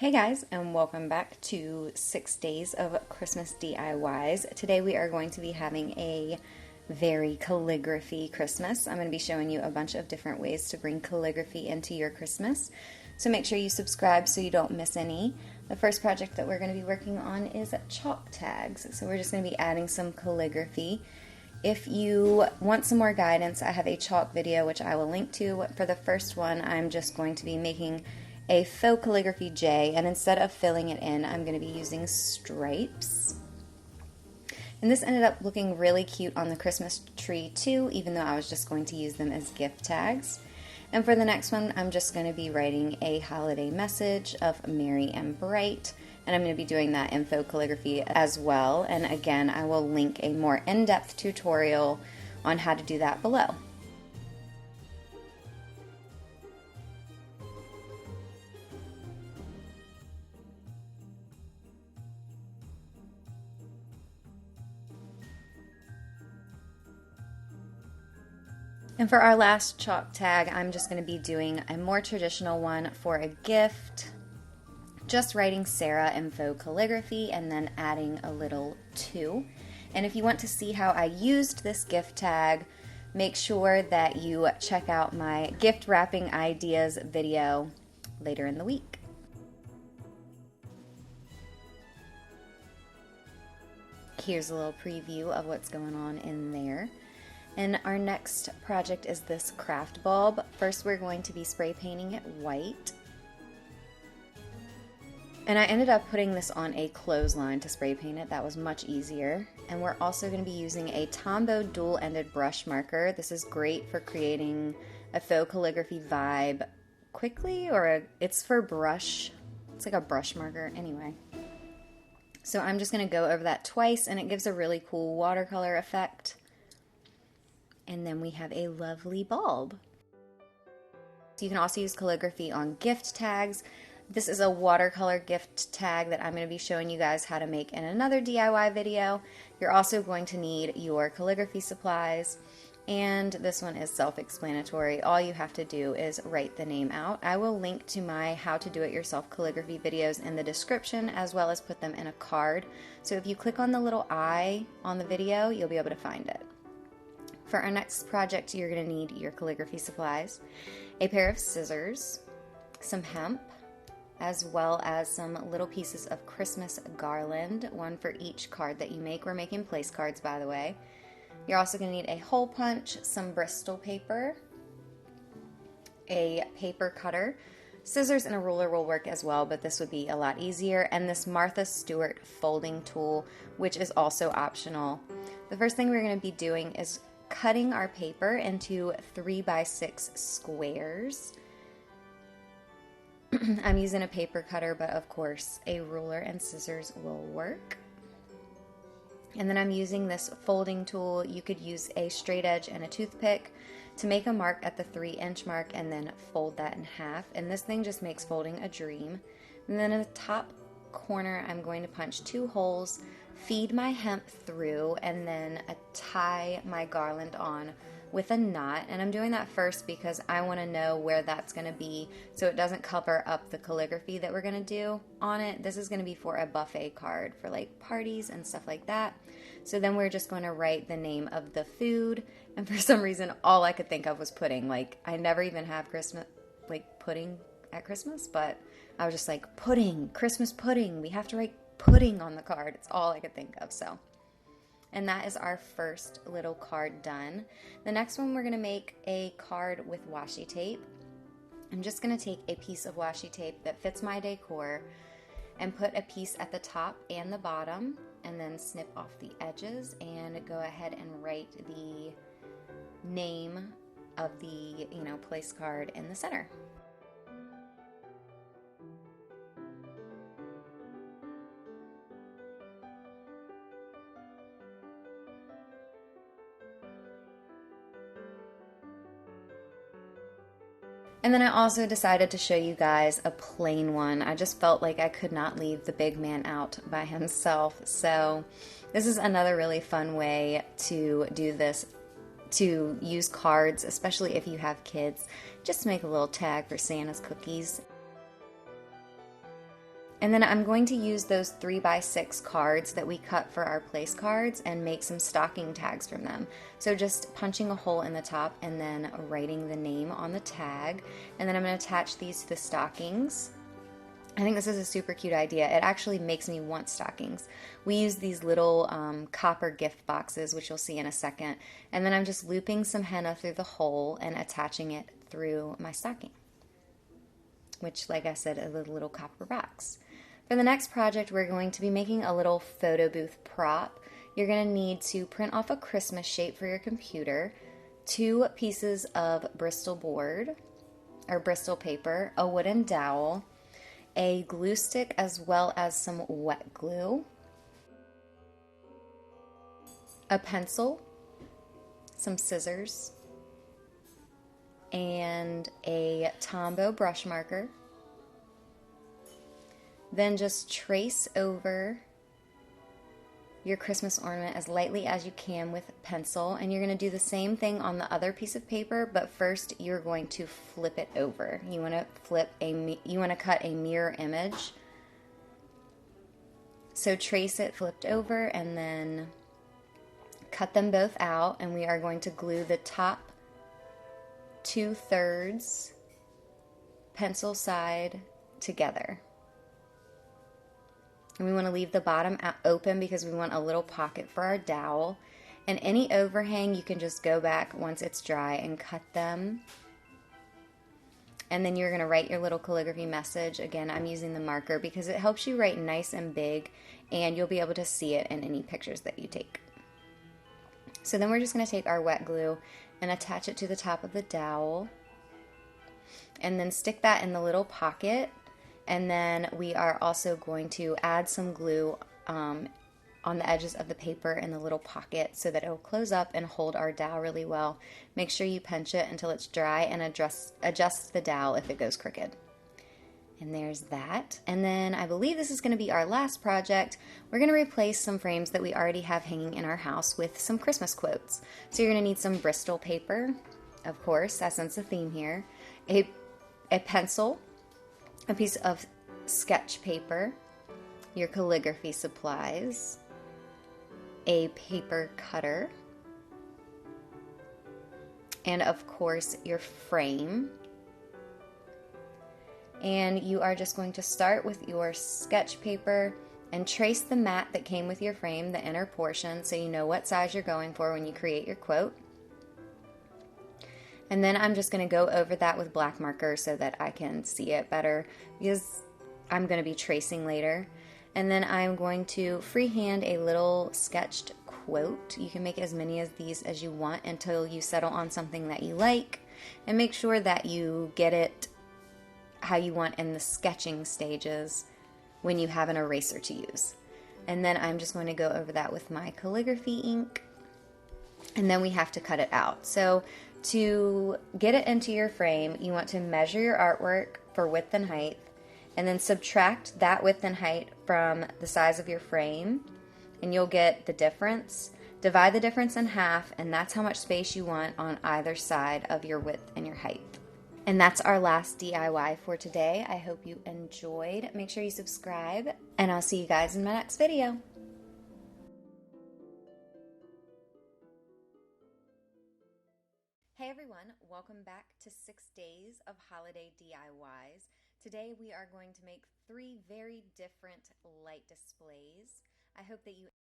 Hey guys, and welcome back to 6 Days of Christmas DIYs. Today we are going to be having a very calligraphy Christmas. I'm going to be showing you a bunch of different ways to bring calligraphy into your Christmas. So make sure you subscribe so you don't miss any. The first project that we're going to be working on is chalk tags. So we're just going to be adding some calligraphy. If you want some more guidance, I have a chalk video which I will link to. For the first one, I'm just going to be making a faux calligraphy J, and instead of filling it in, I'm going to be using stripes. And this ended up looking really cute on the Christmas tree too, even though I was just going to use them as gift tags. And for the next one, I'm just going to be writing a holiday message of merry and bright, and I'm going to be doing that in faux calligraphy as well. And again, I will link a more in-depth tutorial on how to do that below. And for our last chalk tag, I'm just going to be doing a more traditional one for a gift, just writing Sarah in faux calligraphy and then adding a little to. And if you want to see how I used this gift tag, make sure that you check out my gift wrapping ideas video later in the week. Here's a little preview of what's going on in there. And our next project is this kraft bulb. First we're going to be spray painting it white. And I ended up putting this on a clothesline to spray paint it. That was much easier. And we're also going to be using a Tombow dual-ended brush marker. This is great for creating a faux calligraphy vibe quickly, it's for brush. It's like a brush marker anyway. So I'm just going to go over that twice, and it gives a really cool watercolor effect. And then we have a lovely bulb. So you can also use calligraphy on gift tags. This is a watercolor gift tag that I'm going to be showing you guys how to make in another DIY video. You're also going to need your calligraphy supplies, and this one is self-explanatory. All you have to do is write the name out. I will link to my how to do it yourself calligraphy videos in the description, as well as put them in a card. So if you click on the little eye on the video, you'll be able to find it. For our next project, you're going to need your calligraphy supplies, a pair of scissors, some hemp, as well as some little pieces of Christmas garland, one for each card that you make. We're making place cards, by the way. You're also going to need a hole punch, some Bristol paper, a paper cutter, scissors and a ruler will work as well, but this would be a lot easier, and this Martha Stewart folding tool, which is also optional. The first thing we're going to be doing is cutting our paper into 3x6 squares. I'm using a paper cutter, but of course a ruler and scissors will work. And then I'm using this folding tool. You could use a straight edge and a toothpick to make a mark at the 3-inch mark and then fold that in half. And this thing just makes folding a dream. And then in the top corner, I'm going to punch 2 holes, feed my hemp through, and then tie my garland on with a knot. And I'm doing that first because I want to know where that's going to be so it doesn't cover up the calligraphy that we're going to do on it. This is going to be for a buffet card for like parties and stuff like that. So then we're just going to write the name of the food, and for some reason all I could think of was pudding. Like, I never even have Christmas, like pudding at Christmas, but I was just like, pudding, Christmas pudding, we have to write pudding on the card. It's all I could think of. So, and that is our first little card done. The next one, we're going to make a card with washi tape. I'm just going to take a piece of washi tape that fits my decor and put a piece at the top and the bottom, and then snip off the edges and go ahead and write the name of the, place card in the center. And then I also decided to show you guys a plain one. I just felt like I could not leave the big man out by himself. So this is another really fun way to do this, to use cards, especially if you have kids. Just make a little tag for Santa's cookies. And then I'm going to use those 3x6 cards that we cut for our place cards and make some stocking tags from them. So just punching a hole in the top and then writing the name on the tag. And then I'm going to attach these to the stockings. I think this is a super cute idea. It actually makes me want stockings. We use these little copper gift boxes, which you'll see in a second. And then I'm just looping some henna through the hole and attaching it through my stocking, which, like I said, is a little copper box. For the next project, we're going to be making a little photo booth prop. You're going to need to print off a Christmas shape for your computer, 2 pieces of Bristol board, or Bristol paper, a wooden dowel, a glue stick, as well as some wet glue, a pencil, some scissors, and a Tombow brush marker. Then just trace over your Christmas ornament as lightly as you can with pencil, and you're going to do the same thing on the other piece of paper, but first you're going to flip it over. You want to cut a mirror image. So trace it flipped over and then cut them both out, and we are going to glue the top 2/3 pencil side together. And we want to leave the bottom open because we want a little pocket for our dowel. And any overhang, you can just go back once it's dry and cut them. And then you're going to write your little calligraphy message. Again, I'm using the marker because it helps you write nice and big, and you'll be able to see it in any pictures that you take. So then we're just going to take our wet glue and attach it to the top of the dowel. And then stick that in the little pocket. And then we are also going to add some glue on the edges of the paper in the little pocket so that it will close up and hold our dowel really well. Make sure you pinch it until it's dry and adjust the dowel if it goes crooked. And there's that. And then I believe this is going to be our last project. We're going to replace some frames that we already have hanging in our house with some Christmas quotes. So you're going to need some Bristol paper, of course, that sets the theme here, a pencil, a piece of sketch paper, your calligraphy supplies, a paper cutter, and of course your frame. And you are just going to start with your sketch paper and trace the mat that came with your frame, the inner portion, so you know what size you're going for when you create your quote. And then I'm just going to go over that with black marker so that I can see it better because I'm going to be tracing later. And then I'm going to freehand a little sketched quote. You can make as many of these as you want until you settle on something that you like, and make sure that you get it how you want in the sketching stages when you have an eraser to use. And then I'm just going to go over that with my calligraphy ink, and then we have to cut it out. So to get it into your frame, you want to measure your artwork for width and height, and then subtract that width and height from the size of your frame, and you'll get the difference. Divide the difference in half, and that's how much space you want on either side of your width and your height. And that's our last DIY for today. I hope you enjoyed. Make sure you subscribe, and I'll see you guys in my next video. Hey everyone, welcome back to 6 days of holiday DIYs. Today we are going to make 3 very different light displays. I hope that you